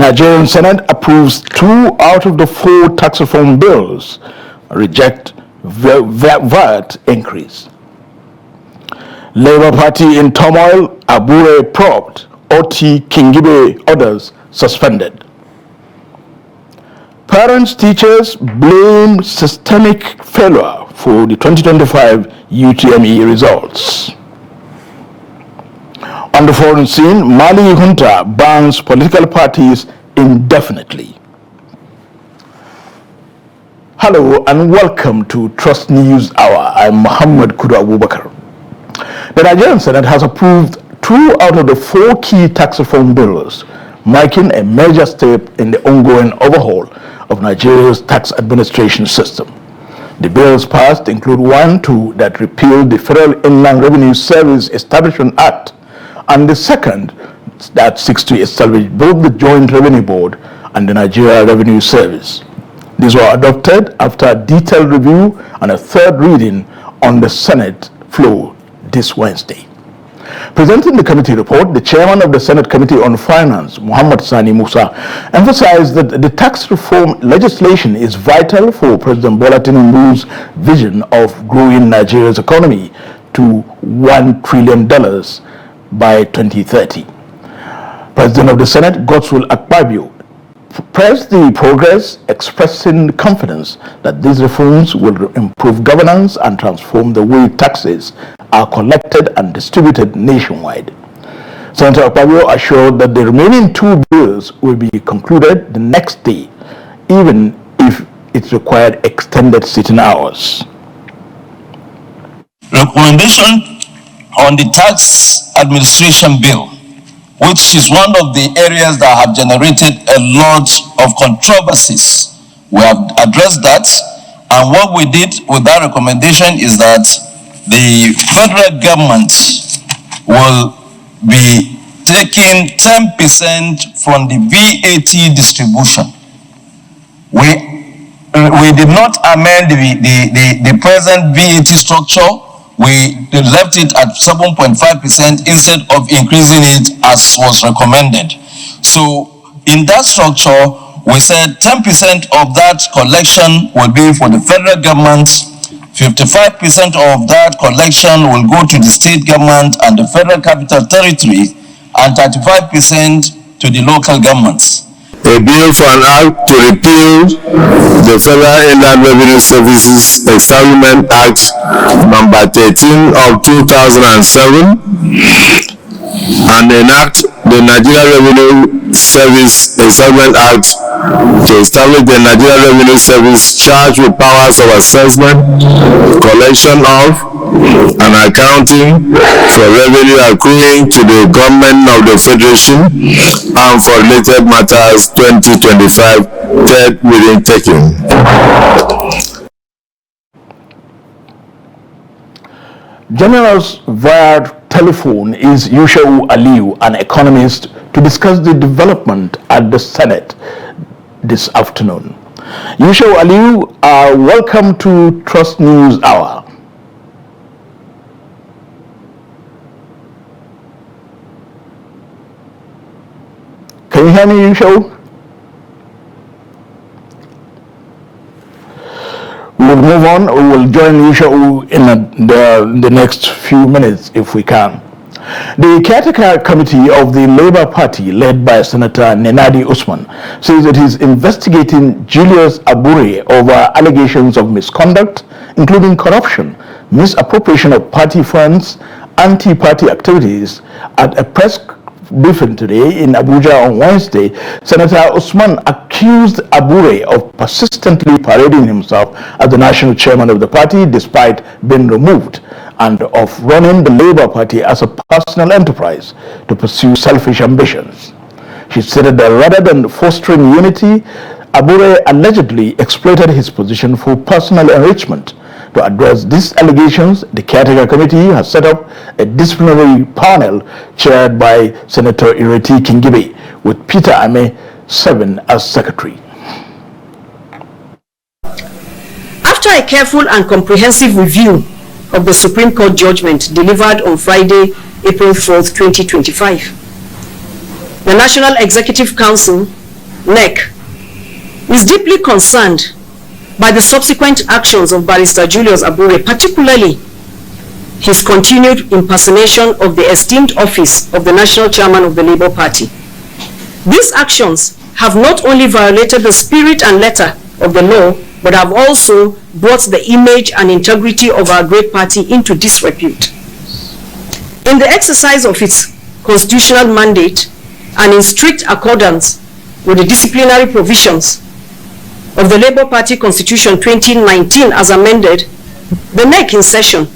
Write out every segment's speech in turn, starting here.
Nigerian Senate approves 2 out of the 4 tax reform bills, reject VAT increase. Labour Party in turmoil, Abure probed, Oti Kingibe orders suspended. Parents, teachers blame systemic failure for the 2025 UTME results. On the foreign scene, Mali junta bans political parties indefinitely. Hello and welcome to Trust News Hour. I'm Muhammad Kudu Abubakar. The Nigerian Senate has approved 2 out of the 4 key tax reform bills, marking a major step in the ongoing overhaul of Nigeria's tax administration system. The bills passed include 1-2 that repealed the Federal Inland Revenue Service Establishment Act, and the second that seeks to establish both the Joint Revenue Board and the Nigeria Revenue Service. These were adopted after a detailed review and a third reading on the Senate floor this Wednesday. Presenting the committee report, the chairman of the Senate Committee on Finance, Muhammad Sani Musa, emphasized that the tax reform legislation is vital for President Bola Tinubu's vision of growing Nigeria's economy to $1 trillion by 2030. President of the Senate, Godswill Akpabio, praised the progress, expressing confidence that these reforms will improve governance and transform the way taxes are collected and distributed nationwide. Senator Akpabio assured that the remaining 2 bills will be concluded the next day, even if it required extended sitting hours. Recommendation on the tax administration bill, which is one of the areas that have generated a lot of controversies. We have addressed that, and what we did with that recommendation is that the federal government will be taking 10% from the VAT distribution. We did not amend the present VAT structure. We left it at 7.5% instead of increasing it as was recommended. So in that structure, we said 10% of that collection will be for the federal government, 55% of that collection will go to the state government and the federal capital territory, and 35% to the local governments. A bill for an act to repeal the Federal Inland Revenue Services Establishment Act number 13 of 2007 and enact the Nigeria Revenue Service Establishment Act to establish the Nigeria Revenue Service charged with powers of assessment, collection of, and accounting for revenue accruing to the government of the Federation and for related matters 2025 third reading taken. Joining us via telephone is Yushau Aliyu, an economist, to discuss the development at the Senate this afternoon. Yushau Aliyu, welcome to Trust News Hour. Can you hear me, Yushau? We'll move on. We will join Yushau in the next few minutes if we can. The caretaker committee of the Labour Party, led by Senator Nenadi Usman, says it is investigating Julius Abure over allegations of misconduct, including corruption, misappropriation of party funds, anti-party activities. At a press briefing today in Abuja on Wednesday, Senator Usman accused Abure of persistently parading himself as the national chairman of the party despite being removed, and of running the Labour Party as a personal enterprise to pursue selfish ambitions. She stated that rather than fostering unity, Abure allegedly exploited his position for personal enrichment. To address these allegations, the caretaker committee has set up a disciplinary panel chaired by Senator Ireti Kingibe, with Peter Ame serving as secretary. After a careful and comprehensive review of the Supreme Court judgment delivered on Friday, April 4th, 2025, the National Executive Council NEC, is deeply concerned by the subsequent actions of Barrister Julius Abure, particularly his continued impersonation of the esteemed office of the National Chairman of the Labour Party. These actions have not only violated the spirit and letter of the law, but have also brought the image and integrity of our great party into disrepute. In the exercise of its constitutional mandate and in strict accordance with the disciplinary provisions of the Labour Party Constitution 2019 as amended, the NEC in session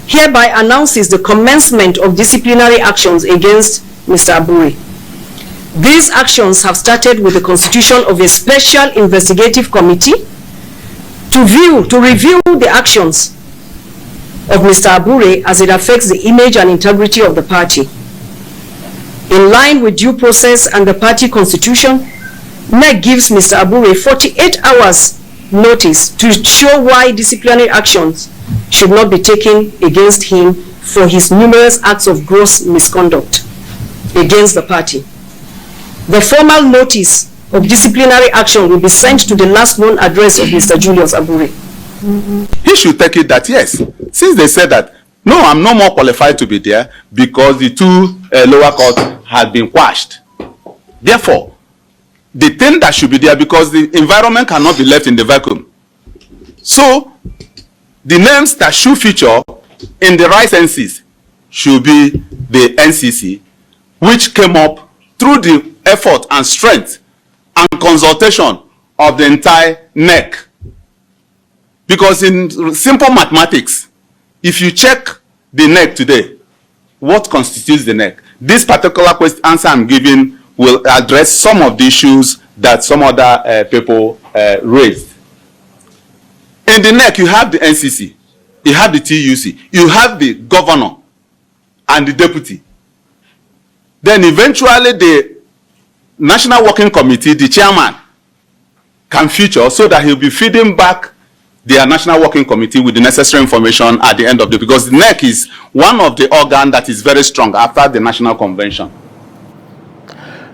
hereby announces the commencement of disciplinary actions against Mr. Abure. These actions have started with the constitution of a special investigative committee to review the actions of Mr. Abure as it affects the image and integrity of the party. In line with due process and the party constitution, NEC gives Mr. Abure 48 hours notice to show why disciplinary actions should not be taken against him for his numerous acts of gross misconduct against the party. The formal notice of disciplinary action will be sent to the last known address of Mr. Julius Abure. He should take it that yes, since they said that, no, I'm no more qualified to be there because the two lower courts had been quashed. Therefore, the thing that should be there, because the environment cannot be left in the vacuum. So, the names that should feature in the right census should be the NCC, which came up through the effort and strength and consultation of the entire NEC. Because in simple mathematics, if you check the NEC today, what constitutes the NEC? This particular answer I'm giving will address some of the issues that some other people raised. In the NEC, you have the NCC, you have the TUC, you have the governor and the deputy. Then eventually the National Working Committee, the chairman, can feature so that he'll be feeding back their National Working Committee with the necessary information at the end of the day, because the NEC is one of the organs that is very strong after the National Convention.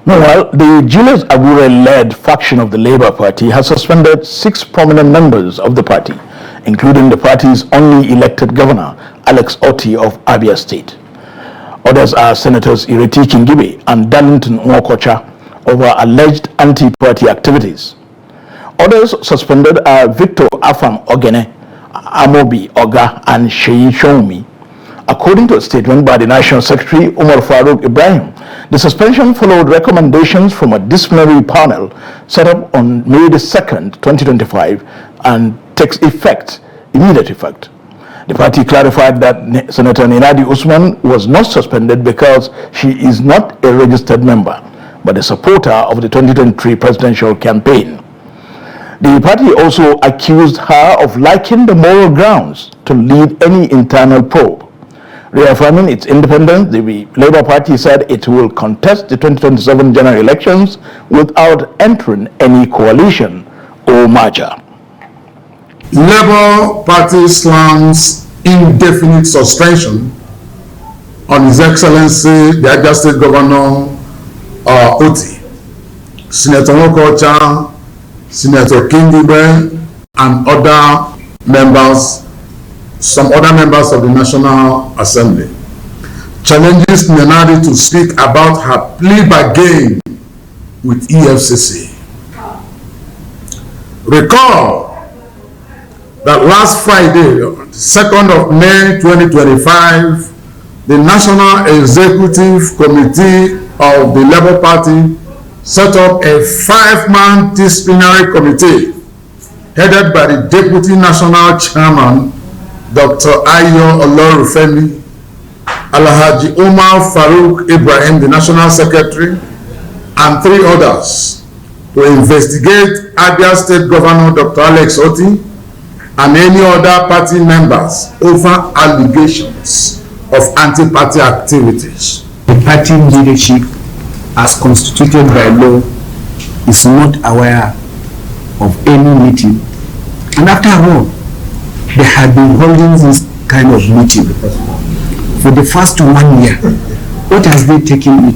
Meanwhile, the Julius Abure-led faction of the Labour Party has suspended 6 prominent members of the party, including the party's only elected governor, Alex Otti of Abia State. Others are Senators Ireti Kingibe and Darlington Nwokocha over alleged anti-party activities. Others suspended are Victor Afam Ogene, Amobi Oga, and Sheyi Shoumi. According to a statement by the National Secretary, Umar Farouk Ibrahim, the suspension followed recommendations from a disciplinary panel set up on May 2nd, 2025, and takes immediate effect. The party clarified that Senator Ninadi Usman was not suspended because she is not a registered member, but a supporter of the 2023 presidential campaign. The party also accused her of lacking the moral grounds to lead any internal probe. Reaffirming its independence, the Labour Party said it will contest the 2027 general elections without entering any coalition or merger. Labour Party slams indefinite suspension on His Excellency the Abia State Governor Otti, Senator Nwokocha, Senator Kingibe, and other members, some other members of the National Assembly, challenges Ninadi to speak about her plea bargain with EFCC. Recall that last Friday, 2nd of May 2025, the National Executive Committee of the Labour Party set up a 5-man disciplinary committee headed by the Deputy National Chairman, Dr. Ayo Olorufemi, Alhaji Umar Farouk Ibrahim, the National Secretary, and 3 others to investigate Abia State Governor Dr. Alex Otti and any other party members over allegations of anti-party activities. The party leadership, as constituted by law, is not aware of any meeting. And after all, they have been holding this kind of meeting for the first 1 year. What has they taken it?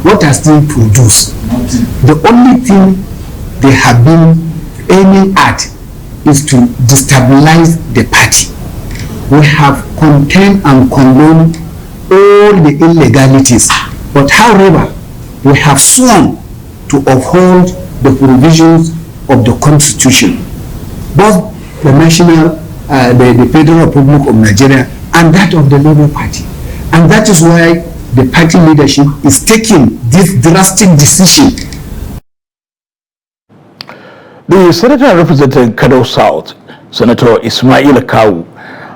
What has they produced? The only thing they have been aiming at is to destabilize the party. We have condemned and condoned all the illegalities, but however, we have sworn to uphold the provisions of the Constitution, both the national, the Federal Republic of Nigeria and that of the Labour Party. And that is why the party leadership is taking this drastic decision. The senator representing Kano South, Senator Ismail Kawu,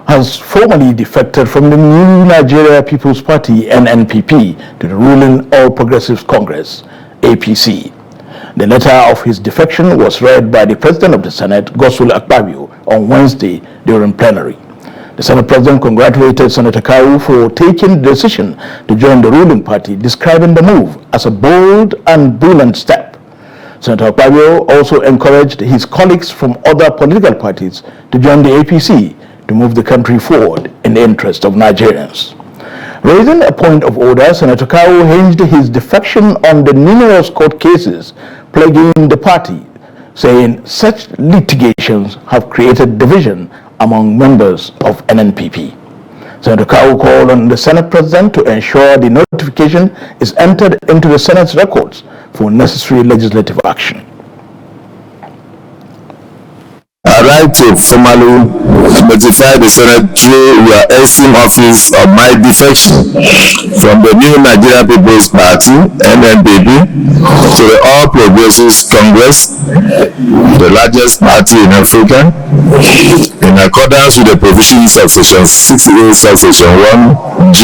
has formally defected from the new Nigeria People's Party (NNPP) to the ruling All Progressives Congress (APC). The letter of his defection was read by the President of the Senate, Godswill Akpabio, on Wednesday during plenary. The Senate President congratulated Senator Kawu for taking the decision to join the ruling party, describing the move as a bold and brilliant step. Senator Akpabio also encouraged his colleagues from other political parties to join the APC to move the country forward in the interest of Nigerians. Raising a point of order, Senator Kawu hinged his defection on the numerous court cases plaguing the party, saying such litigations have created division among members of NNPP. Senator Kawu called on the Senate President to ensure the notification is entered into the Senate's records for necessary legislative action. I like to formally notify the Senate through your esteemed office of my defection from the new Nigeria People's Party (NNPP) to the All Progressives Congress, the largest party in Africa, in accordance with the provisions of Section 68, Subsection 1G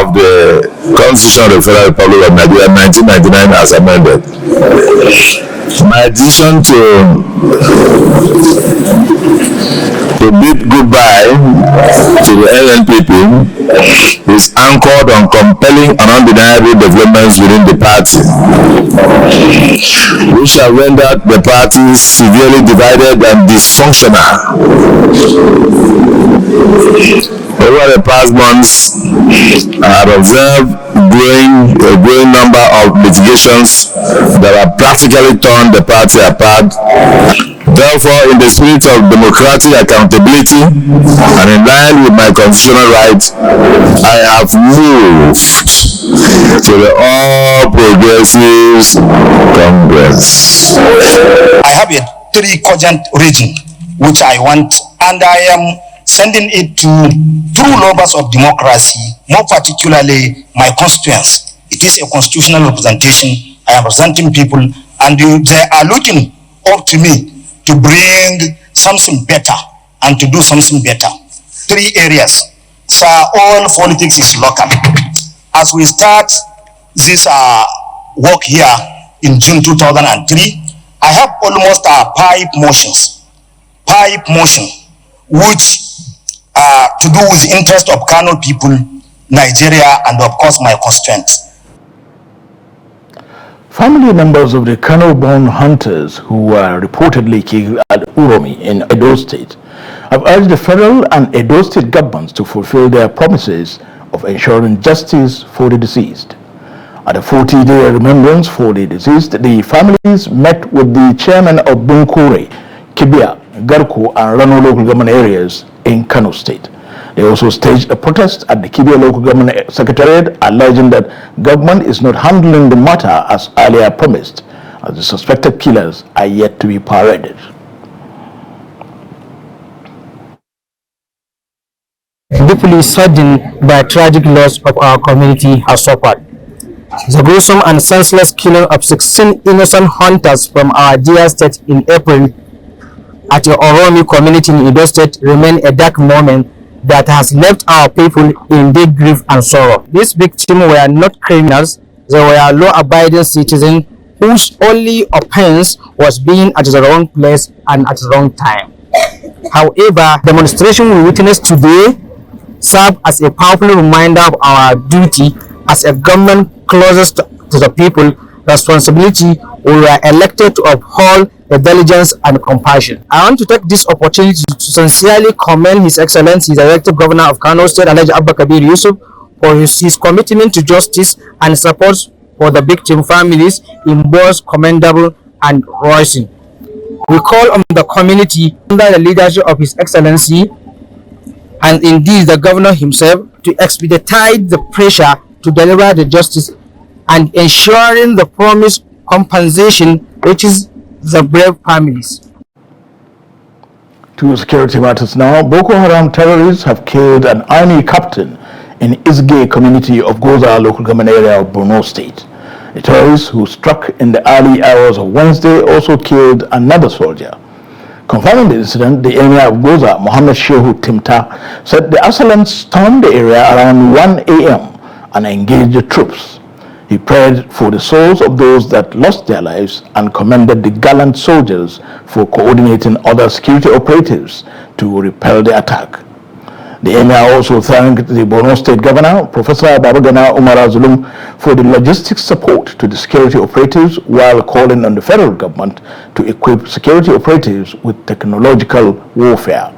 of the Constitution of the Federal Republic of Nigeria 1999 as amended. My decision to bid goodbye to the NNPP is anchored on compelling and undeniable developments within the party, which have rendered the party severely divided and dysfunctional. Over the past months, I have observed a growing number of litigations that have practically torn the party apart. Therefore, in the spirit of democratic accountability and in line with my constitutional rights, I have moved to the All Progressives Congress. I have a three cogent region which I want, and I am sending it to true lovers of democracy, more particularly my constituents. It is a constitutional representation. I am representing people, and they are looking up to me to bring something better and to do something better. Three areas. So all politics is local. As we start this work here in June 2003, I have almost 5 motions, which to do with the interest of Kano people, Nigeria, and of course my constituents. Family members of the Kano-born hunters who were reportedly killed at Uromi in Edo State have urged the federal and Edo State governments to fulfill their promises of ensuring justice for the deceased. At a 40-day remembrance for the deceased, the families met with the chairman of Bunkure, Kibia, Garko, and Rano local government areas in Kano State. They also staged a protest at the Kibia local government secretariat, alleging that government is not handling the matter as earlier promised, as the suspected killers are yet to be paraded. Deeply saddened by tragic loss of our community has suffered. The gruesome and senseless killing of 16 innocent hunters from our dear state in April at the Oromi community in Edo State remain a dark moment that has left our people in deep grief and sorrow. These victims were not criminals, they were law-abiding citizens whose only offense was being at the wrong place and at the wrong time. However, the demonstration we witnessed today serves as a powerful reminder of our duty as a government closest to the people, responsibility we were elected to uphold the diligence and compassion. I want to take this opportunity to sincerely commend His Excellency, the Director Governor of Kano State, Alhaji Abba Kabir Yusuf, for his commitment to justice and support for the victim families in both commendable and rising. We call on the community under the leadership of His Excellency and indeed the governor himself to expedite the pressure to deliver the justice and ensuring the promised compensation reaches the brave families. To security matters now, Boko Haram terrorists have killed an army captain in Izge community of Goza local government area of Borno State. The terrorists who struck in the early hours of Wednesday also killed another soldier. Confirming the incident, the emir of Goza, Mohammed Shehu Timta, said the assailants stormed the area around 1 a.m. and engaged the troops. He prayed for the souls of those that lost their lives and commended the gallant soldiers for coordinating other security operatives to repel the attack. The emir also thanked the Borno State Governor, Professor Babagana Umar Zulum, for the logistics support to the security operatives while calling on the federal government to equip security operatives with technological warfare.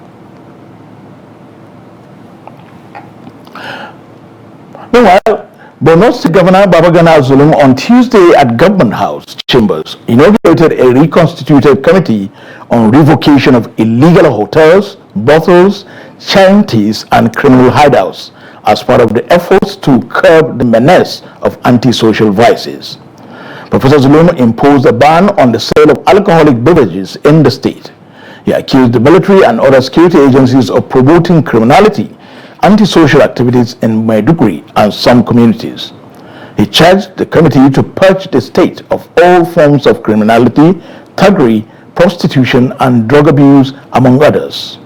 Meanwhile, Borno State Governor Babagana Zulum on Tuesday at Government House Chambers inaugurated a reconstituted committee on revocation of illegal hotels, brothels, shanties and criminal hideouts as part of the efforts to curb the menace of antisocial vices. Professor Zulum imposed a ban on the sale of alcoholic beverages in the state. He accused the military and other security agencies of promoting criminality, antisocial activities in Maiduguri and some communities. He charged the committee to purge the state of all forms of criminality, thuggery, prostitution and drug abuse, among others.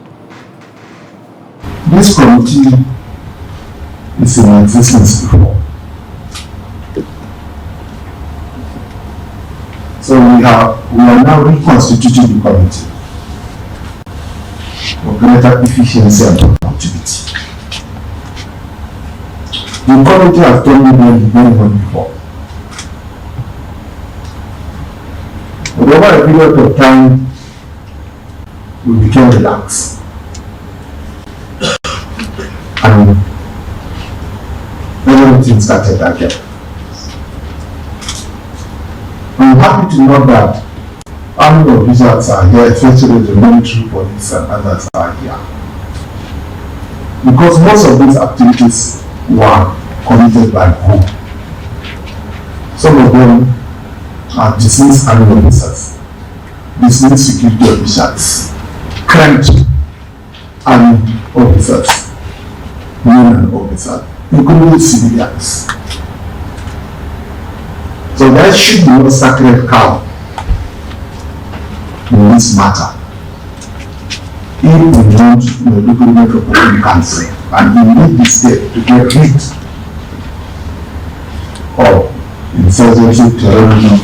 This committee is in existence before. So we are now reconstituting the committee for greater efficiency and productivity. The committee has done very well before. But over a period of time, we became relaxed. And everything started again. I'm happy to know that army officers are here, especially the military police and others are here. Because most of these activities were committed by who? Some of them are deceased army officers, deceased security officers, current army officers, women officers, including civilians. So there should be no sacred cow in this matter. If we want the metropolitan council and we need the state to get rid of insurgency, terrorism,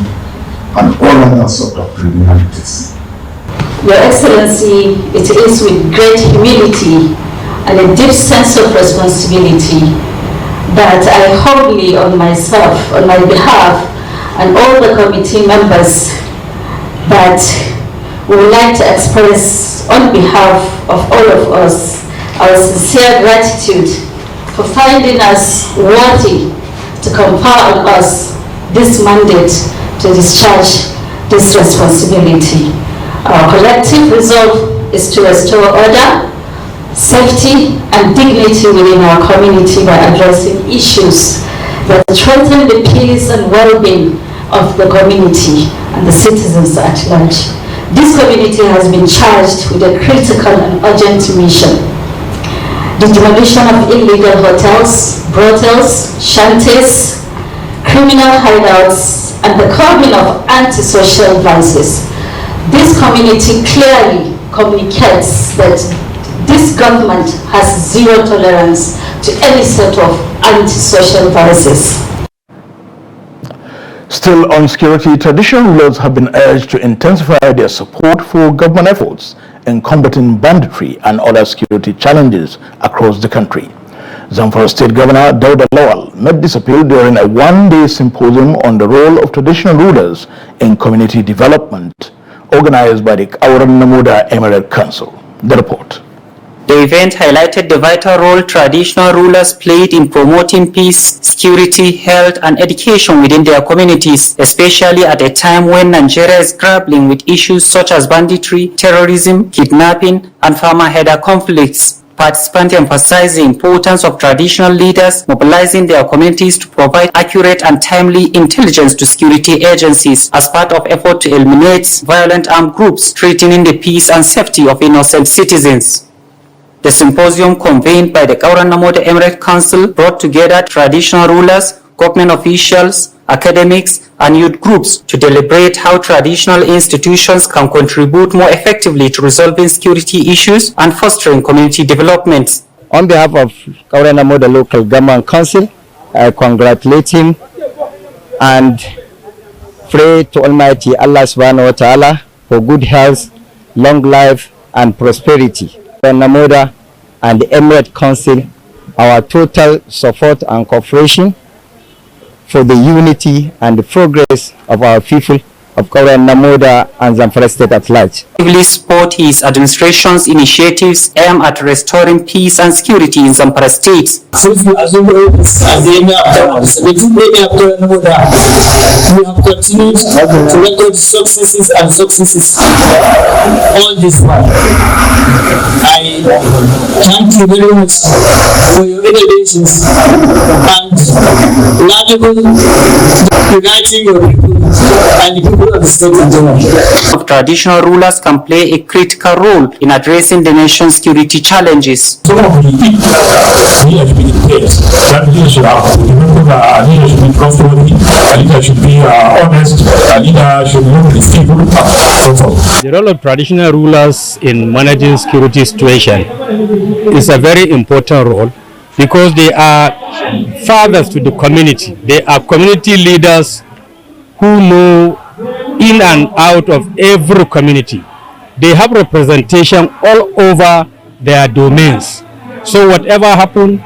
and all other sort of criminalities. Your Excellency, it is with great humility and a deep sense of responsibility that I humbly on myself, on my behalf, and all the committee members that we would like to express on behalf of all of us our sincere gratitude for finding us worthy to confer on us this mandate to discharge this responsibility. Our collective resolve is to restore order, safety and dignity within our community by addressing issues that threaten the peace and well-being of the community and the citizens at large. This community has been charged with a critical and urgent mission: the demolition of illegal hotels, brothels, shanties, criminal hideouts, and the curbing of antisocial vices. This community clearly communicates that this government has zero tolerance to any sort of antisocial vices. Still on security, traditional rulers have been urged to intensify their support for government efforts in combating banditry and other security challenges across the country. Zamfara State Governor Dauda Lawal made this appeal during a one-day symposium on the role of traditional rulers in community development organized by the Auran Namuda Emirate Council. The report. The event highlighted the vital role traditional rulers played in promoting peace, security, health, and education within their communities, especially at a time when Nigeria is grappling with issues such as banditry, terrorism, kidnapping, and farmer-herder conflicts. Participants emphasized the importance of traditional leaders mobilizing their communities to provide accurate and timely intelligence to security agencies as part of effort to eliminate violent armed groups threatening the peace and safety of innocent citizens. The symposium convened by the Kauran Namoda Emirate Council brought together traditional rulers, government officials, academics, and youth groups to deliberate how traditional institutions can contribute more effectively to resolving security issues and fostering community development. On behalf of Kauran Namoda Local Government Council, I congratulate him and pray to Almighty Allah Subhanahu wa Ta'ala for good health, long life, and prosperity. Namoda and the Emirate Council, our total support and cooperation for the unity and the progress of our people of Kauran Namoda and Zamfara State at large. Actively support his administration's initiatives aimed at restoring peace and security in Zamfara State. Since we assumed office as the Emir of 17th Emir of Kauran Namoda, we have continued to record successes and successes all this while. I thank you very much for your innovations and laudable uniting your people and the people of the state in general. Traditional rulers can play a critical role in addressing the nation's security challenges. Some of the leaders should be declared. That leader should have a leader should be trustworthy, a leader should be honest, a leader should look his people. The role of traditional rulers in managing security situation is a very important role because they are fathers to the community. They are community leaders who know in and out of every community. They have representation all over their domains. So whatever happens,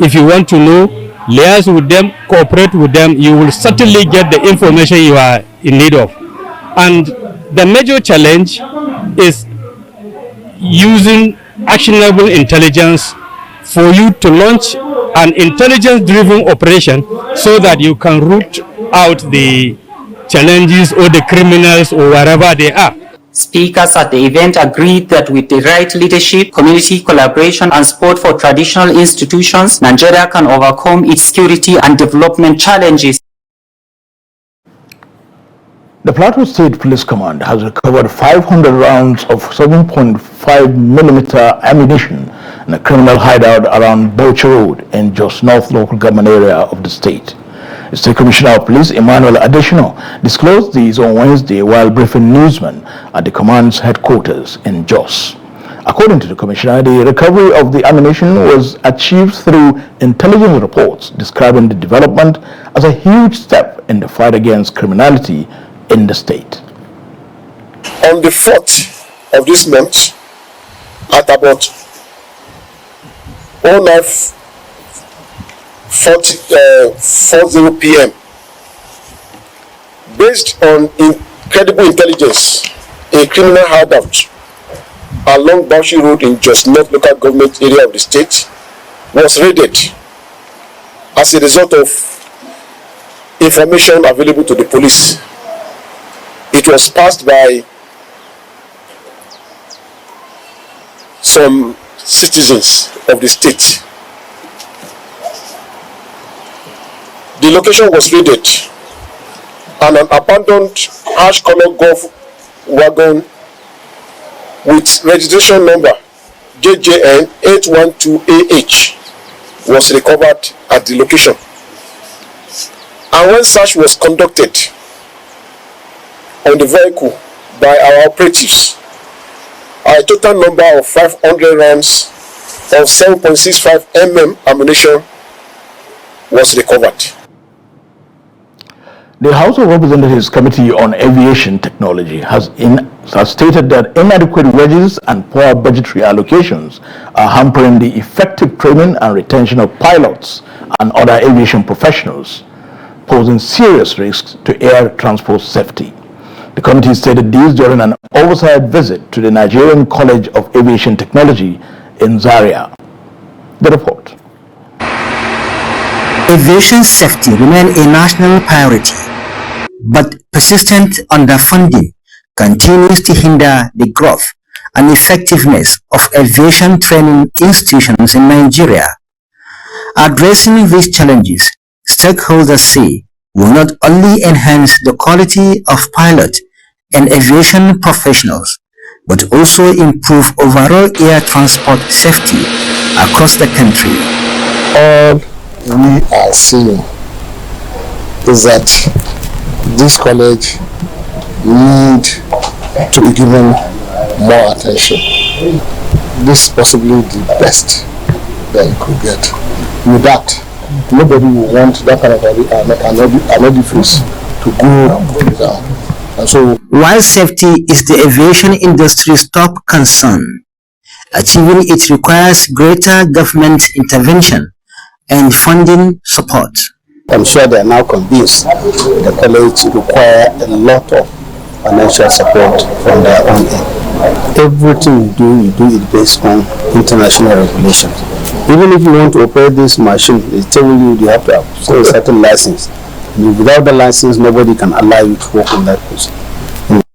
if you want to know, liaise with them, cooperate with them, you will certainly get the information you are in need of. And the major challenge is using actionable intelligence for you to launch an intelligence-driven operation so that you can root out the challenges or the criminals or wherever they are. Speakers at the event agreed that with the right leadership, community collaboration, and support for traditional institutions, Nigeria can overcome its security and development challenges. The Plateau State Police Command has recovered 500 rounds of 7.5 millimeter ammunition in a criminal hideout around Bauchi Road in Jos North local government area of the state. The State Commissioner of Police, Emmanuel Adesina, disclosed these on Wednesday while briefing newsmen at the command's headquarters in Jos. According to the Commissioner, the recovery of the ammunition was achieved through intelligence reports describing the development as a huge step in the fight against criminality in the state. On the 4th of this month, at about 09:40 p.m., based on incredible intelligence, a criminal hideout along Bauchi Road in Jos North local government area of the state was raided as a result of information available to the police. It was passed by some citizens of the state. The location was raided and an abandoned ash-colored golf wagon with registration number JJN 812AH was recovered at the location. And when search was conducted on the vehicle by our operatives, a total number of 500 rounds of 7.65 mm ammunition was recovered. The House of Representatives Committee on Aviation Technology has stated that inadequate wages and poor budgetary allocations are hampering the effective training and retention of pilots and other aviation professionals, posing serious risks to air transport safety. The committee stated this during an oversight visit to the Nigerian College of Aviation Technology in Zaria. The report. Aviation safety remains a national priority, but persistent underfunding continues to hinder the growth and effectiveness of aviation training institutions in Nigeria. Addressing these challenges, stakeholders say, will not only enhance the quality of pilot and aviation professionals, but also improve overall air transport safety across the country. All we are seeing is that this college need to be given more attention. This is possibly the best that you could get. With that, nobody will want that kind of an edifice to go down. And so, while safety is the aviation industry's top concern, achieving it requires greater government intervention and funding support. I'm sure they are now convinced the college require a lot of financial support from their own end. Everything we do it based on international regulations. Even if you want to operate this machine, they tell you have to have a certain license. And without the license, nobody can allow you to work in that place.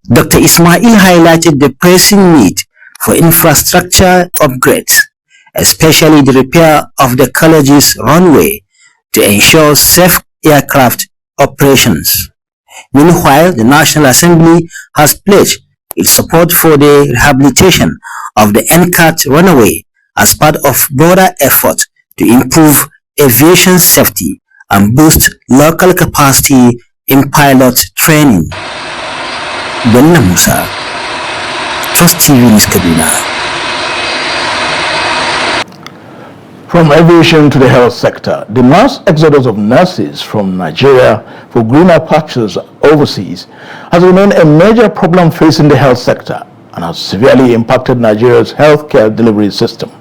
Dr. Ismail highlighted the pressing need for infrastructure upgrades, especially the repair of the college's runway to ensure safe aircraft operations. Meanwhile, the National Assembly has pledged its support for the rehabilitation of the NCAT runway as part of broader efforts to improve aviation safety and boost local capacity in pilot training. Bello Musa, Trust TV News Kaduna. From aviation to the health sector, the mass exodus of nurses from Nigeria for greener pastures overseas has remained a major problem facing the health sector and has severely impacted Nigeria's healthcare delivery system.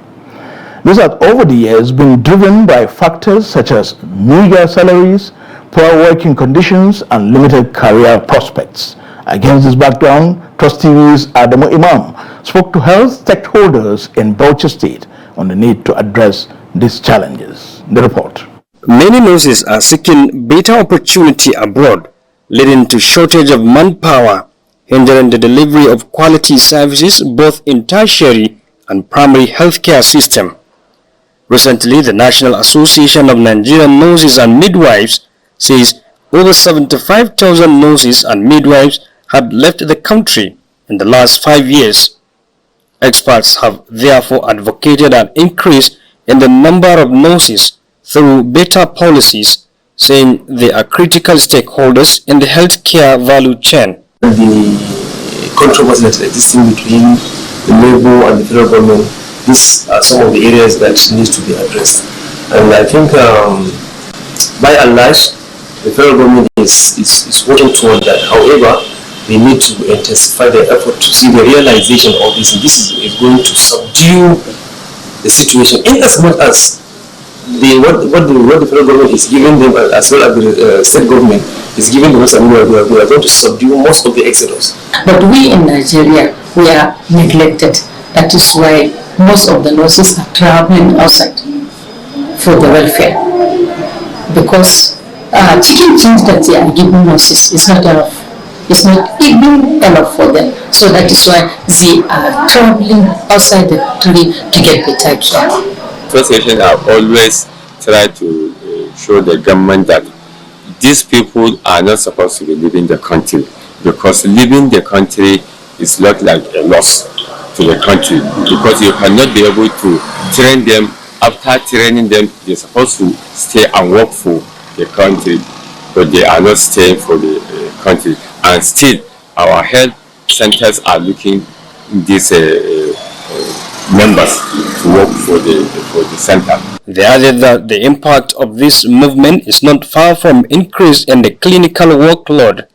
This has over the years been driven by factors such as meager salaries, poor working conditions, and limited career prospects. Against this background, Trust TV's Adamu Imam spoke to health stakeholders in Bauchi State on the need to address these challenges. The report. Many nurses are seeking better opportunity abroad, leading to shortage of manpower, hindering the delivery of quality services both in tertiary and primary healthcare system. Recently, the National Association of Nigerian Nurses and Midwives says over 75,000 nurses and midwives had left the country in the last 5 years. Experts have therefore advocated an increase in the number of nurses through better policies, saying they are critical stakeholders in the healthcare value chain. The controversy that existing between the Labour and the federal government, these are some of the areas that need to be addressed. And I think by and large, the federal government is working toward that. However, they need to intensify their effort to see the realization of this, and this is going to subdue the situation in as much as what the federal government is giving them, as well as the state government is giving them, and we are going to subdue most of the exodus. But we in Nigeria, we are neglected. That is why most of the nurses are traveling outside for the welfare, because chicken things that they are giving nurses is not enough. It's not even enough for them. So that is why they are traveling outside the country to get better care. Association have always tried to show the government that these people are not supposed to be leaving the country, because leaving the country is not like a loss to the country, because you cannot be able to train them. After training them, they're supposed to stay and work for the country, but they are not staying for the country. And still, our health centers are looking these members to work for the center. They added that the impact of this movement is not far from increase in the clinical workload,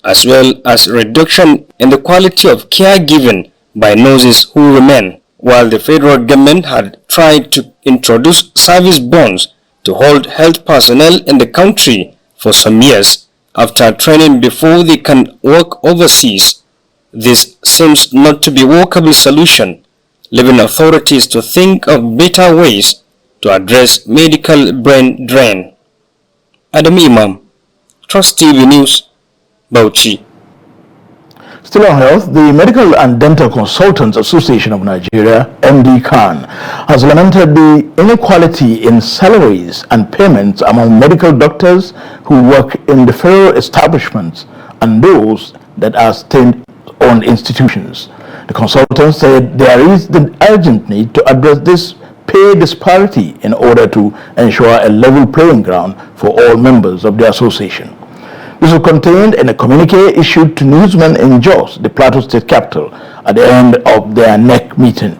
as well as reduction in the quality of care given by nurses who remain, while the federal government had tried to introduce service bonds to hold health personnel in the country for some years after training before they can work overseas. This seems not to be a workable solution, leaving authorities to think of better ways to address medical brain drain. Adam Imam, Trust TV News, Bauchi. Still on health, the Medical and Dental Consultants Association of Nigeria, MD-CAN, has lamented the inequality in salaries and payments among medical doctors who work in the federal establishments and those that are state-owned institutions. The consultants said there is the urgent need to address this pay disparity in order to ensure a level playing ground for all members of the association. This was contained in a communique issued to newsmen in Jos, the Plateau State capital, at the end of their NEC meeting.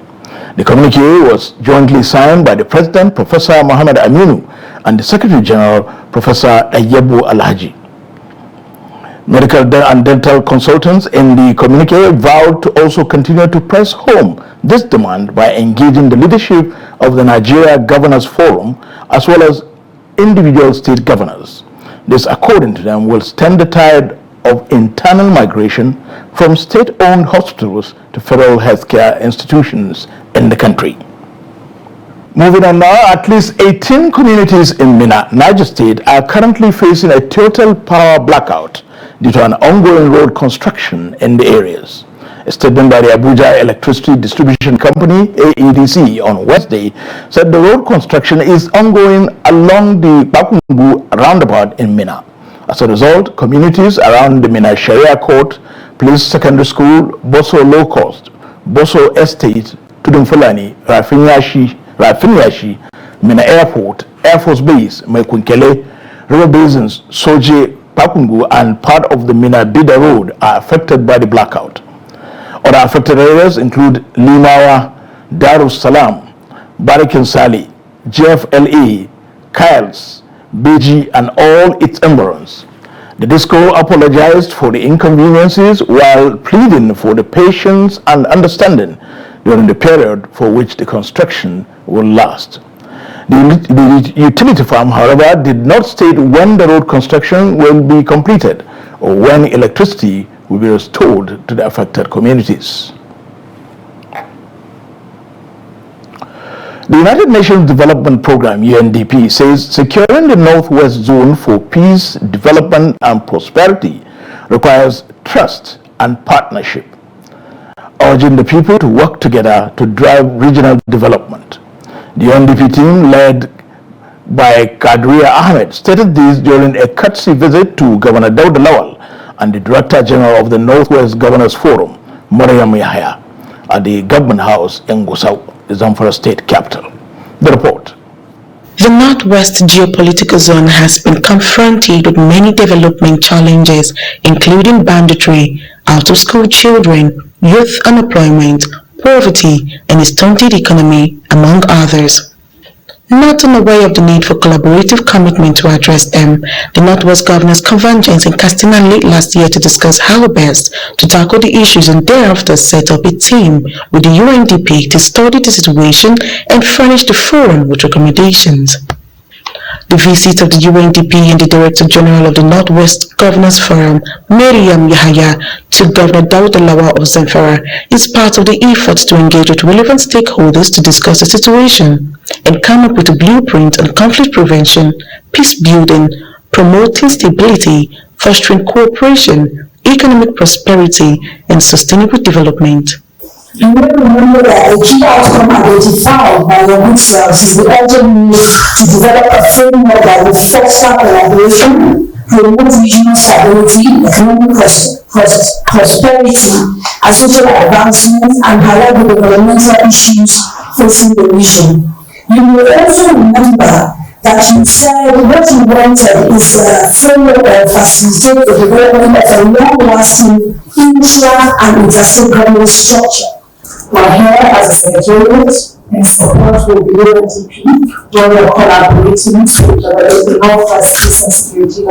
The communique was jointly signed by the President, Professor Mohammed Aminu, and the Secretary General, Professor Ayyebu Alhaji. Medical and dental consultants in the communique vowed to also continue to press home this demand by engaging the leadership of the Nigeria Governors Forum as well as individual state governors. This, according to them, will stem the tide of internal migration from state-owned hospitals to federal healthcare institutions in the country. Moving on now, at least 18 communities in Minna, Niger State, are currently facing a total power blackout due to an ongoing road construction in the areas. A statement by the Abuja Electricity Distribution Company, AEDC, on Wednesday said the road construction is ongoing along the Bakungu roundabout in Minna. As a result, communities around the Minna Sharia Court, Police Secondary School, Boso Low Cost, Boso Estate, Tudunfulani, Rafiniashi, Minna Airport, Air Force Base, Mekunkele, River Basins, Soje, Bakungu, and part of the Minna Bida Road are affected by the blackout. Other affected areas include Limawa, Darus Salam, Barikin Sali, GFLA, Kyles, Beji, and all its environs. The disco apologized for the inconveniences while pleading for the patience and understanding during the period for which the construction will last. The utility firm, however, did not state when the road construction will be completed or when electricity will be restored to the affected communities. The United Nations Development Programme, UNDP, says securing the Northwest Zone for peace, development, and prosperity requires trust and partnership, urging the people to work together to drive regional development. The UNDP team, led by Kadria Ahmed, stated this during a courtesy visit to Governor Daud Lawal and the Director General of the Northwest Governors Forum, Mariam Yahya, at the Government House in Gusau, the Zamfara State capital. The report. The Northwest geopolitical zone has been confronted with many development challenges, including banditry, out-of-school children, youth unemployment, poverty, and a stunted economy, among others. Not unaware of the need for collaborative commitment to address them, the Northwest Governors convened in Katsina late last year to discuss how best to tackle the issues and thereafter set up a team with the UNDP to study the situation and furnish the forum with recommendations. The visit of the UNDP and the Director General of the Northwest Governors Forum, Mariam Yahya, to Governor Daud Lawal of Zamfara is part of the effort to engage with relevant stakeholders to discuss the situation and come up with a blueprint on conflict prevention, peace building, promoting stability, fostering cooperation, economic prosperity, and sustainable development. You may remember that a key outcome identified by your good selves is the urgent need to develop a framework that will foster collaboration, promote regional stability, economic prosperity, and social advancement, and highlight the developmental issues facing the region. You will also remember that you said what you wanted is a framework that facilitates the development of a long-lasting intra- and interstate government structure. We're here as a secretariat in support with the UNDP, where we're collaborating to develop the Northwest Peace and Security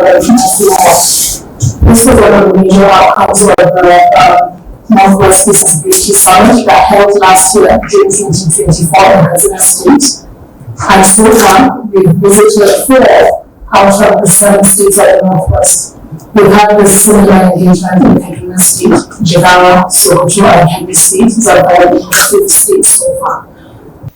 This is one of the major outcomes of the Northwest Peace and Security Summit that held last year during 2024 in Katsina State. And so far, we've visited 4 out of the 7 states of the Northwest. We've had this similar engagement in Kaduna State, Jigawa, Sokoto, and Kebbi State. These are all the states so far.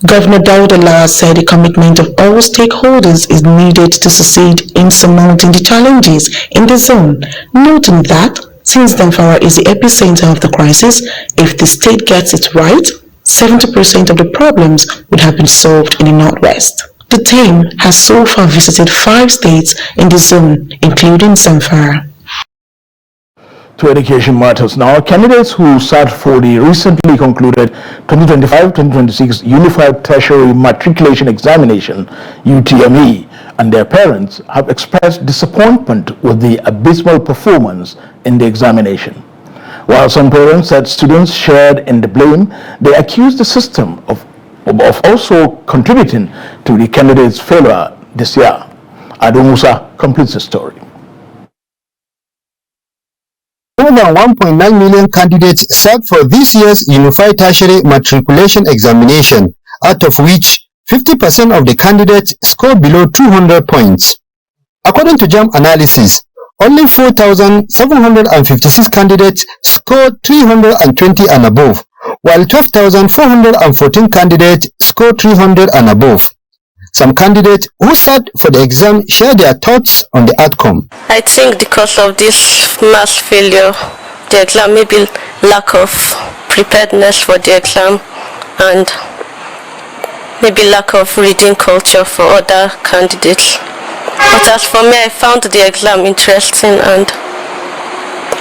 Governor Daudala said a commitment of all stakeholders is needed to succeed in surmounting the challenges in the zone, noting that since Zamfara is the epicenter of the crisis, if the state gets it right, 70% of the problems would have been solved in the Northwest. The team has so far visited 5 states in the zone, including Zamfara. To education matters now, candidates who sat for the recently concluded 2025-2026 Unified Tertiary Matriculation Examination, UTME, and their parents have expressed disappointment with the abysmal performance in the examination. While some parents said students shared in the blame, they accused the system of also contributing to the candidates' failure this year. Ado Musa completes the story. More than 1.9 million candidates sat for this year's Unified Tertiary Matriculation Examination, out of which 50% of the candidates scored below 200 points. According to JAM analysis, only 4,756 candidates scored 320 and above, while 12,414 candidates scored 300 and above. Some candidates who sat for the exam share their thoughts on the outcome. I think because of this mass failure, the exam, maybe lack of preparedness for the exam, and maybe lack of reading culture for other candidates. But as for me, I found the exam interesting,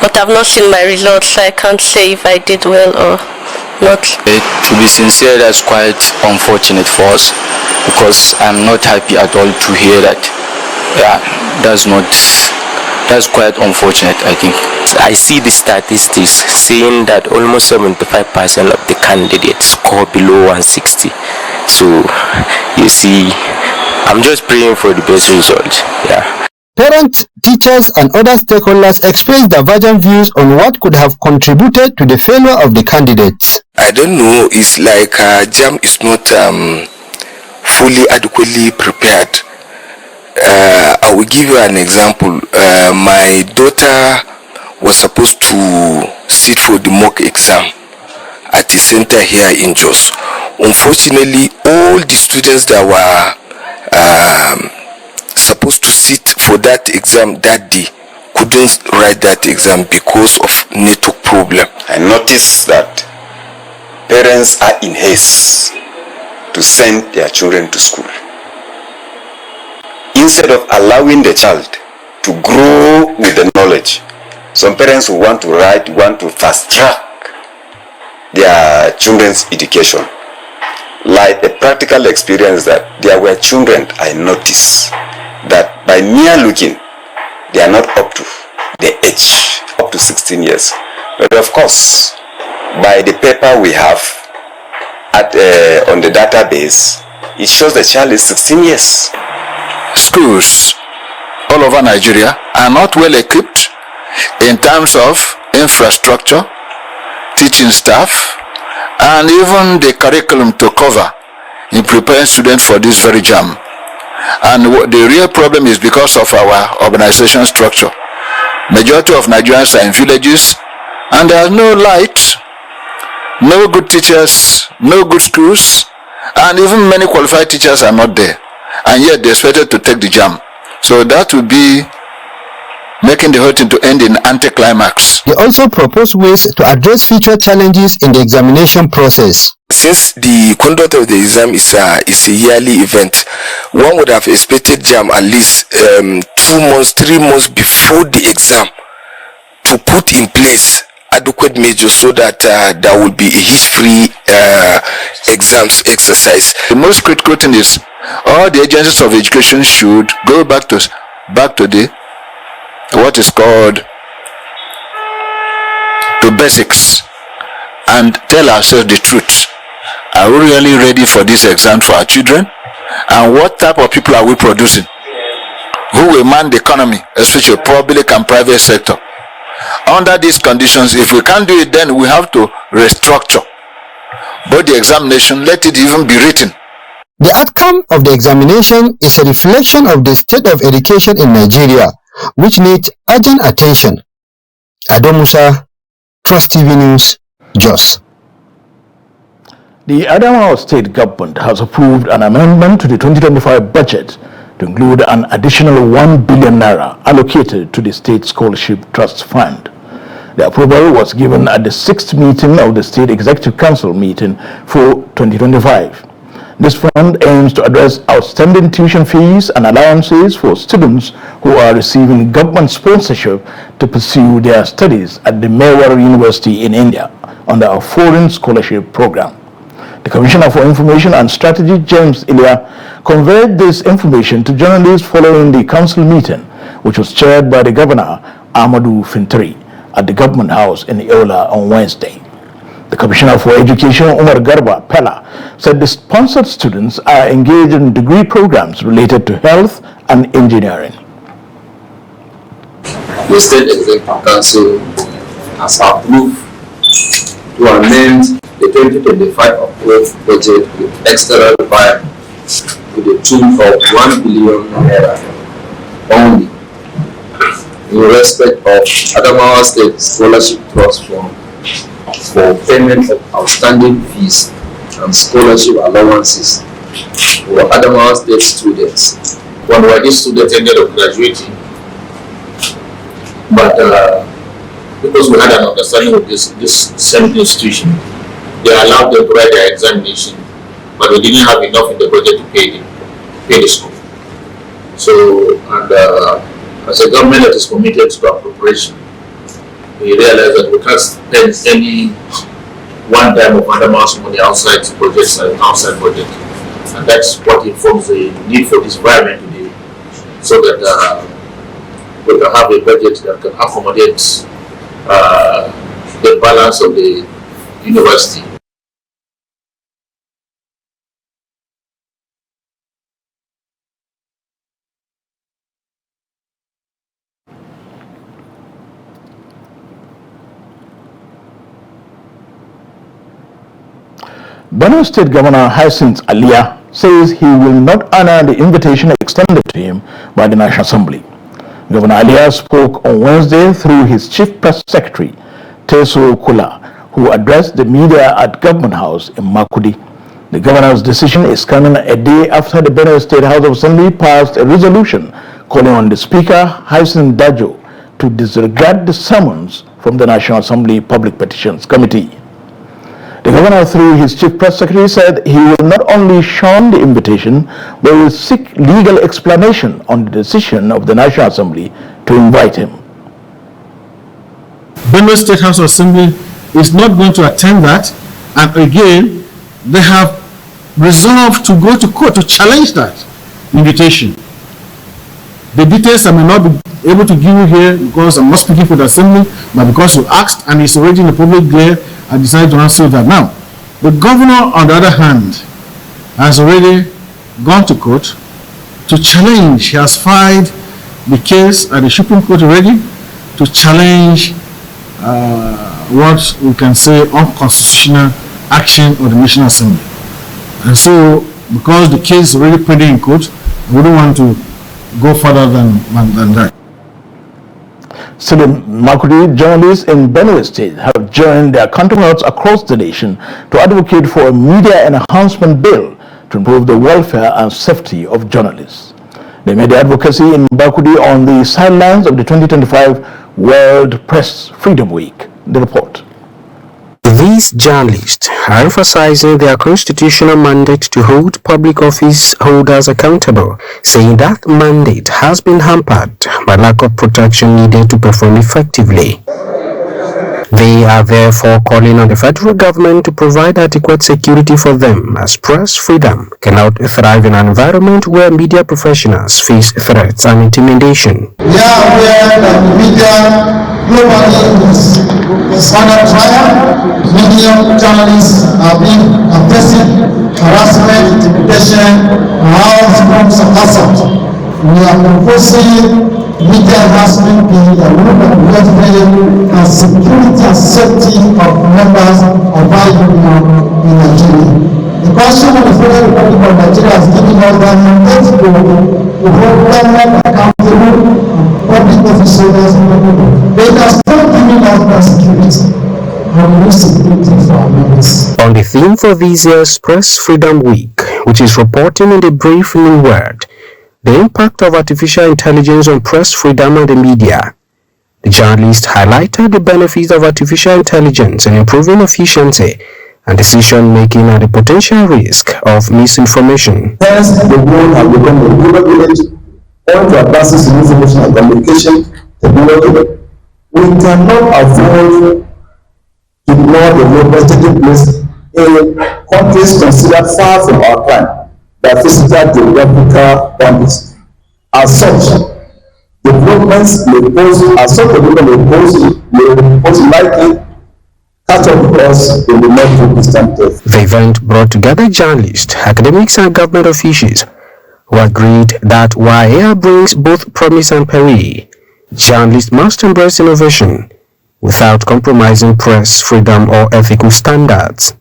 but I've not seen my results, so I can't say if I did well or not. To be sincere, that's quite unfortunate for us, because I'm not happy at all to hear that. Yeah, that's quite unfortunate, I think. I see the statistics saying that almost 75% of the candidates score below 160. So you see, I'm just praying for the best result. Yeah. Parents, teachers, and other stakeholders expressed divergent views on what could have contributed to the failure of the candidates. I don't know, it's like JAM is not fully adequately prepared. I will give you an example. My daughter was supposed to sit for the mock exam at the center here in Jos. Unfortunately, all the students that were supposed to sit for that exam that day couldn't write that exam because of network problem. I noticed that parents are in haste to send their children to school, instead of allowing the child to grow with the knowledge. Some parents who want to fast track their children's education. Like a practical experience, that there were children I noticed that by mere looking, they are not up to the age, up to 16 years. But of course, by the paper we have on the database, it shows the child is 16 years. Schools all over Nigeria are not well equipped in terms of infrastructure, teaching staff, and even the curriculum to cover in preparing students for this very JAM. And the real problem is because of our urbanization structure. Majority of Nigerians are in villages, and there is no light, no good teachers, no good schools, and even many qualified teachers are not there. And yet they expected to take the JAM. So that would be making the whole thing to end in anticlimax. They also propose ways to address future challenges in the examination process. Since the conduct of the exam is a yearly event, one would have expected JAM at least 2 months, 3 months before the exam to put in place adequate measures so that there will be a history exams exercise. The most critical thing is all the agencies of education should go back to the what is called to basics and tell ourselves the truth. Are we really ready for this exam for our children? And what type of people are we producing? Who will man the economy, especially public and private sector? Under these conditions, if we can't do it, then we have to restructure. But the examination, let it even be written. The outcome of the examination is a reflection of the state of education in Nigeria, which need urgent attention. Ado Musa, Trust TV News, Jos. The Adamawa State Government has approved an amendment to the 2025 budget to include an additional 1 billion naira allocated to the State Scholarship Trust Fund. The approval was given at the 6th meeting of the State Executive Council meeting for 2025. This fund aims to address outstanding tuition fees and allowances for students who are receiving government sponsorship to pursue their studies at the Mewar University in India under a foreign scholarship program. The Commissioner for Information and Strategy, James Ilya, conveyed this information to journalists following the council meeting, which was chaired by the Governor, Amadou Fintri, at the Government House in Yola on Wednesday. The Commissioner for Education, Umar Garba Pella, said the sponsored students are engaged in degree programs related to health and engineering. The State Executive Council has approved to amend the 2025 approved budget with extra requirements to the tune of 1 billion naira only in respect of Adamawa State Scholarship Trust Fund for payment of outstanding fees and scholarship allowances for Adamawa State students. One were these students ended up graduating, but because we had an understanding of this same institution, they allowed them to write their examination, but we didn't have enough in the budget to pay the school. So, and as a government that is committed to appropriation, we realized that we can't spend any one time of Adamawa's money outside projects and outside budget, and that's what informs the need for this environment today, so that we can have a budget that can accommodate the balance of the university. Benue State Governor Hyacinth Alia says he will not honor the invitation extended to him by the National Assembly. Governor Alia spoke on Wednesday through his Chief Press Secretary, Teso Kula, who addressed the media at Government House in Makudi. The governor's decision is coming a day after the Benue State House of Assembly passed a resolution calling on the Speaker, Hyacinth Dajo, to disregard the summons from the National Assembly Public Petitions Committee. The governor, through his Chief Press Secretary, said he will not only shun the invitation, but will seek legal explanation on the decision of the National Assembly to invite him. Benue State House of Assembly is not going to attend that, and again, they have resolved to go to court to challenge that invitation. The details I may not be able to give you here because I'm not speaking for the Assembly, but because you asked and it's already in the public glare, I decided to answer that now. The governor, on the other hand, has already gone to court to challenge. He has filed the case at the Supreme Court already to challenge what we can say unconstitutional action of the National Assembly. And so, because the case is already pending in court, we don't want to go further than that. Still in Makudi, journalists in Benue State have joined their counterparts across the nation to advocate for a media enhancement bill to improve the welfare and safety of journalists. They made the advocacy in Makudi on the sidelines of the 2025 World Press Freedom Week. The report. These journalists are emphasizing their constitutional mandate to hold public office holders accountable, saying that mandate has been hampered by lack of protection needed to perform effectively. They are therefore calling on the federal government to provide adequate security for them, as press freedom cannot thrive in an environment where media professionals face threats and intimidation. We are aware that the media globally is under trial. Many journalists are being facing harassment, intimidation, and all forms of assault. We are proposing media enhancement bill that will welfare and security and safety of members of our union in Nigeria. The Constitution of the Federal Republic of Nigeria has given us that mandate to hold government accountable and public office holders and people. They can stop giving out that security and we security for our members. On the theme for this year's Press Freedom Week, which is reporting in the brief new word, the impact of artificial intelligence on press freedom and the media, the journalist highlighted the benefits of artificial intelligence in improving efficiency and decision-making and the potential risk of misinformation. Hence, the world has become a global village, owing to advances in information and communication technology. We cannot afford to ignore the developments taking place in countries considered far from our time by physical geographical boundaries. As such, developments may pose, as such may pose likely catch up with us in the not too distant future. The event brought together journalists, academics and government officials who agreed that while AI brings both promise and peril, journalists must embrace innovation without compromising press freedom or ethical standards.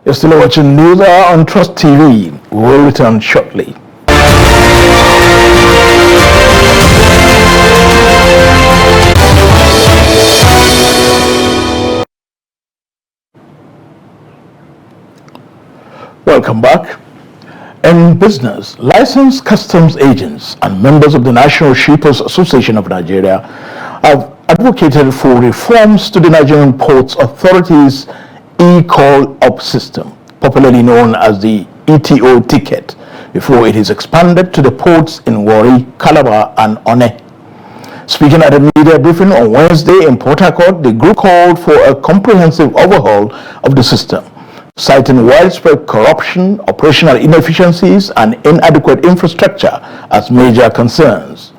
You're still watching News Hour on Trust TV. We'll return shortly. Welcome back. In business, licensed customs agents and members of the National Shippers Association of Nigeria have advocated for reforms to the Nigerian Ports Authority's e-call-up system, popularly known as the ETO ticket, before it is expanded to the ports in Warri, Calabar and Onne. Speaking at a media briefing on Wednesday in Port Harcourt, the group called for a comprehensive overhaul of the system, citing widespread corruption, operational inefficiencies, and inadequate infrastructure as major concerns.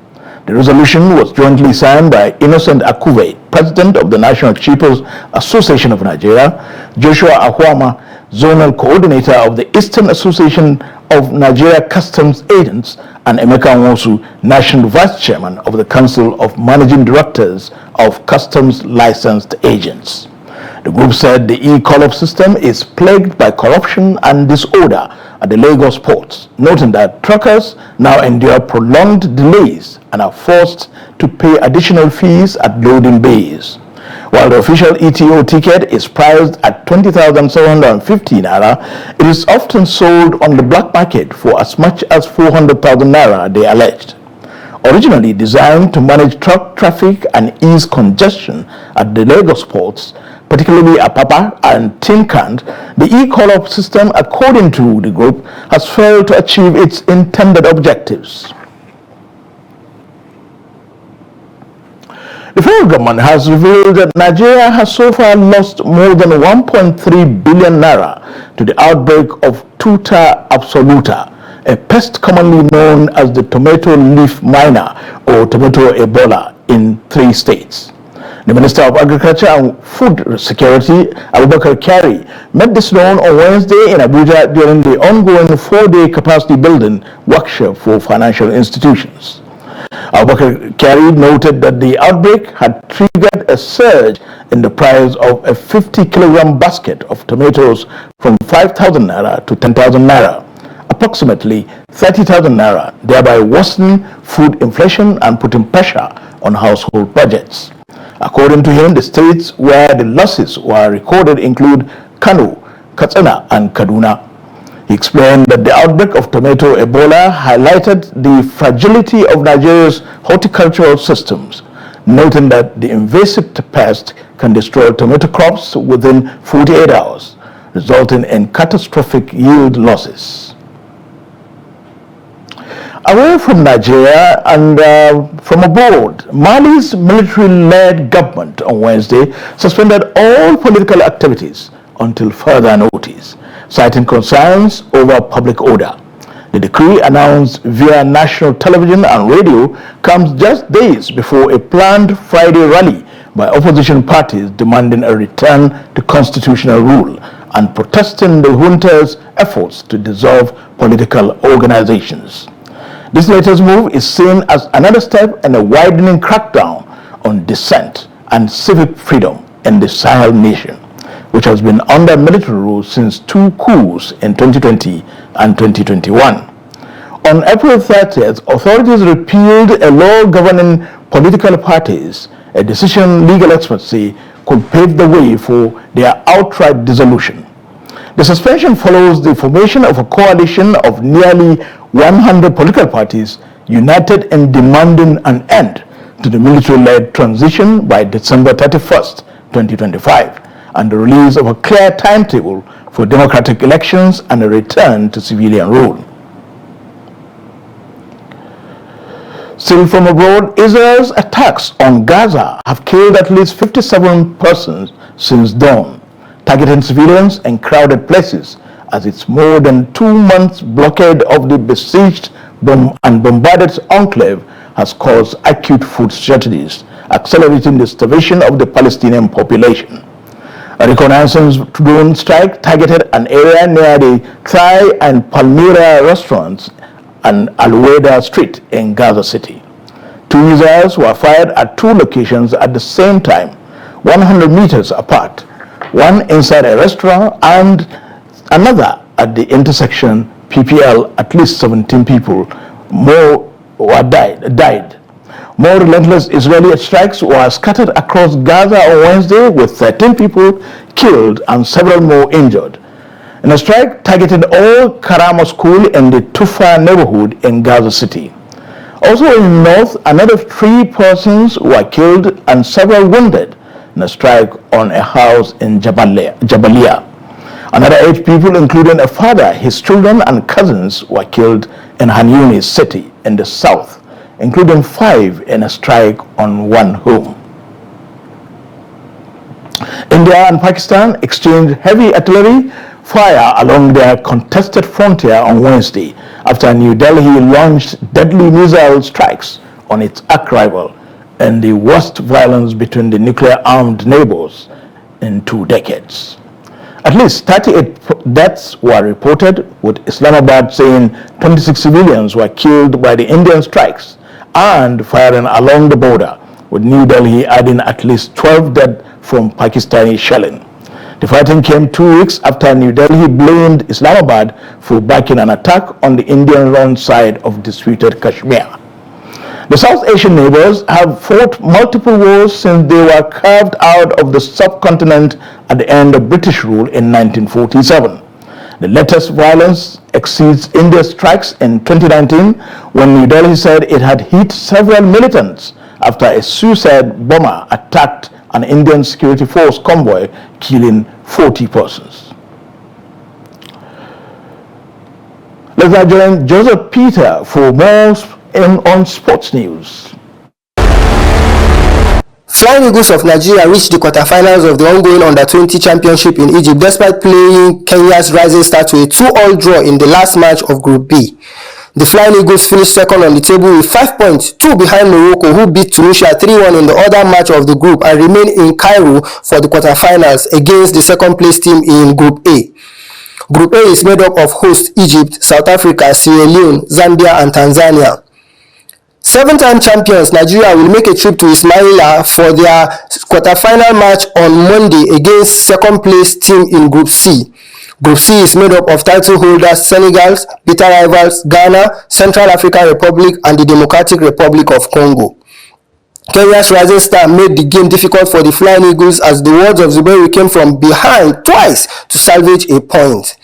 The resolution was jointly signed by Innocent Akuve, President of the National Shippers Association of Nigeria, Joshua Ahwama, Zonal Coordinator of the Eastern Association of Nigeria Customs Agents, and Emeka Nwosu, National Vice Chairman of the Council of Managing Directors of Customs Licensed Agents. The group said the e-call-up system is plagued by corruption and disorder at the Lagos ports, noting that truckers now endure prolonged delays and are forced to pay additional fees at loading bays. While the official ETO ticket is priced at 20,750 naira, it is often sold on the black market for as much as 400,000 naira, they alleged. Originally designed to manage truck traffic and ease congestion at the Lagos ports, particularly Apapa and Tinkand, the e-call-up system, according to the group, has failed to achieve its intended objectives. The federal government has revealed that Nigeria has so far lost more than 1.3 billion naira to the outbreak of Tuta absoluta, a pest commonly known as the tomato leaf miner or tomato Ebola, in 3 states. The Minister of Agriculture and Food Security, Abubakar Kyari, made this known on Wednesday in Abuja during the ongoing 4-day capacity building workshop for financial institutions. Abubakar Kyari noted that the outbreak had triggered a surge in the price of a 50-kilogram basket of tomatoes from 5,000 naira to 10,000 naira, approximately 30,000 naira, thereby worsening food inflation and putting pressure on household budgets. According to him, the states where the losses were recorded include Kano, Katsina, and Kaduna. He explained that the outbreak of tomato Ebola highlighted the fragility of Nigeria's horticultural systems, noting that the invasive pest can destroy tomato crops within 48 hours, resulting in catastrophic yield losses. Away from Nigeria and from abroad, Mali's military-led government on Wednesday suspended all political activities until further notice, citing concerns over public order. The decree, announced via national television and radio, comes just days before a planned Friday rally by opposition parties demanding a return to constitutional rule and protesting the junta's efforts to dissolve political organizations. This latest move is seen as another step in a widening crackdown on dissent and civic freedom in the Sahel nation, which has been under military rule since 2 coups in 2020 and 2021. On April 30th, authorities repealed a law governing political parties, a decision legal experts say could pave the way for their outright dissolution. The suspension follows the formation of a coalition of nearly 100 political parties united in demanding an end to the military-led transition by December 31st, 2025, and the release of a clear timetable for democratic elections and a return to civilian rule. Still from abroad, Israel's attacks on Gaza have killed at least 57 persons since dawn, targeting civilians in crowded places as its more than 2 months blockade of the besieged and bombarded enclave has caused acute food shortages, accelerating the starvation of the Palestinian population. A reconnaissance drone strike targeted an area near the Thai and Palmyra restaurants and Al-Weda Street in Gaza City. 2 missiles were fired at 2 locations at the same time, 100 meters apart, one inside a restaurant and another at the intersection PPL. At least 17 people more died. More relentless Israeli strikes were scattered across Gaza on Wednesday, with 13 people killed and several more injured. In a strike targeted all Karama School in the Tufa neighborhood in Gaza City. Also in the north, another 3 persons were killed and several wounded in a strike on a house in Jabalia. Another 8 people, including a father, his children and cousins, were killed in Han Yunis city in the south, including 5 in a strike on one home. India and Pakistan exchanged heavy artillery fire along their contested frontier on Wednesday after New Delhi launched deadly missile strikes on its arch rival in the worst violence between the nuclear-armed neighbors in 2 decades. At least 38 deaths were reported, with Islamabad saying 26 civilians were killed by the Indian strikes and firing along the border, with New Delhi adding at least 12 dead from Pakistani shelling. The fighting came 2 weeks after New Delhi blamed Islamabad for backing an attack on the Indian-run side of disputed Kashmir. The South Asian neighbors have fought multiple wars since they were carved out of the subcontinent at the end of British rule in 1947. The latest violence exceeds India's strikes in 2019, when New Delhi said it had hit several militants after a suicide bomber attacked an Indian security force convoy, killing 40 persons. Let's now join Joseph Peter for more on sports news. Flying Eagles of Nigeria reached the quarterfinals of the ongoing Under-20 Championship in Egypt despite playing Kenya's Rising Star to a 2-2 draw in the last match of Group B. The Flying Eagles finished second on the table with 5 points, 2 behind Morocco, who beat Tunisia 3-1 in the other match of the group and remain in Cairo for the quarterfinals against the second-place team in Group A. Group A is made up of host Egypt, South Africa, Sierra Leone, Zambia, and Tanzania. 7-time champions Nigeria will make a trip to Ismaila for their quarterfinal match on Monday against second-place team in Group C. Group C is made up of title holders Senegal, bitter rivals Ghana, Central African Republic, and the Democratic Republic of Congo. Kenya's Rising Star made the game difficult for the Flying Eagles as the Wards of Zuberi came from behind twice to salvage a point.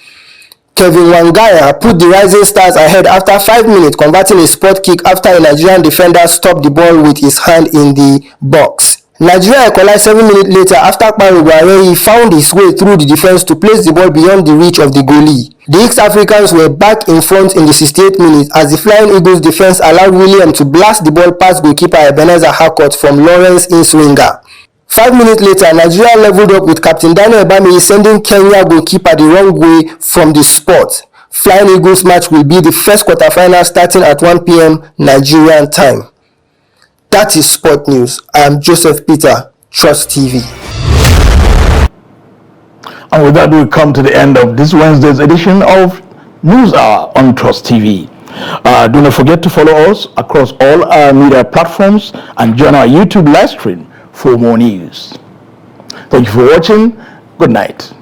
Kevin Wangaya put the Rising Stars ahead after 5 minutes, converting a spot kick after a Nigerian defender stopped the ball with his hand in the box. Nigeria equalized 7 minutes later after Kparuguareyi found his way through the defense to place the ball beyond the reach of the goalie. The East Africans were back in front in the 68th minute as the Flying Eagles defense allowed William to blast the ball past goalkeeper Ebenezer Harcourt from Lawrence Inswinger. 5 minutes later, Nigeria leveled up with Captain Daniel Ebami sending Kenya goalkeeper the wrong way from the spot. Flying Eagles match will be the first quarterfinal starting at 1 p.m. Nigerian time. That is Sport News. I am Joseph Peter, Trust TV. And with that, we come to the end of this Wednesday's edition of News Hour on Trust TV. Do not forget to follow us across all our media platforms and join our YouTube live stream for more news. Thank you for watching. Good night.